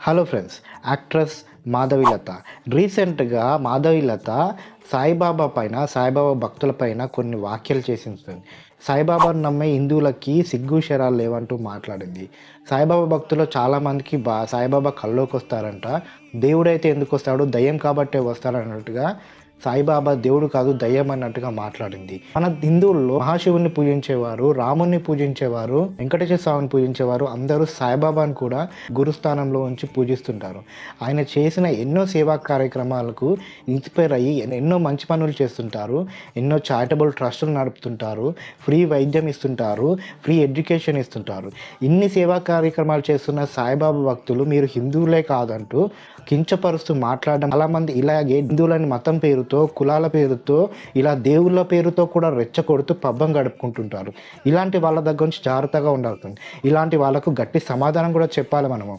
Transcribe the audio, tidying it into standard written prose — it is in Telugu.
హలో ఫ్రెండ్స్, యాక్ట్రెస్ మాధవీలత రీసెంట్గా మాధవీలత సాయిబాబా భక్తుల పైన కొన్ని వ్యాఖ్యలు చేసింది. సాయిబాబాను నమ్మే హిందువులకి సిగ్గు శరాలు లేవంటూ మాట్లాడింది. సాయిబాబా భక్తులు చాలామందికి సాయిబాబా కల్లోకి వస్తారంట. దేవుడైతే ఎందుకు వస్తాడు, దయ్యం కాబట్టే వస్తాడు అన్నట్టుగా సాయిబాబా దేవుడు కాదు దయ్యం అన్నట్టుగా మాట్లాడింది. మన హిందువుల్లో మహాశివుని పూజించేవారు, రాముని పూజించేవారు, వెంకటేశ్వర స్వామిని పూజించేవారు అందరూ సాయిబాబాను కూడా గురుస్థానంలో ఉంచి పూజిస్తుంటారు. ఆయన చేసిన ఎన్నో సేవా కార్యక్రమాలకు ఇన్స్పైర్ అయ్యి ఎన్నో మంచి పనులు చేస్తుంటారు, ఎన్నో చారిటబుల్ ట్రస్టులు నడుపుతుంటారు, ఫ్రీ వైద్యం ఇస్తుంటారు, ఫ్రీ ఎడ్యుకేషన్ ఇస్తుంటారు. ఇన్ని సేవా కార్యక్రమాలు చేస్తున్న సాయిబాబా భక్తులు మీరు హిందువులే కాదంటూ కించపరుస్తూ మాట్లాడడం, చాలామంది ఇలాగే హిందువులని మతం పేరుతో, కులాల పేరుతో, ఇలా దేవుళ్ళ పేరుతో కూడా రెచ్చగొడుతూ పబ్బం గడుపుకుంటుంటారు. ఇలాంటి వాళ్ళ దగ్గర నుంచి జాగ్రత్తగా ఉండాల్సింది. ఇలాంటి వాళ్ళకు గట్టి సమాధానం కూడా చెప్పాలి మనము.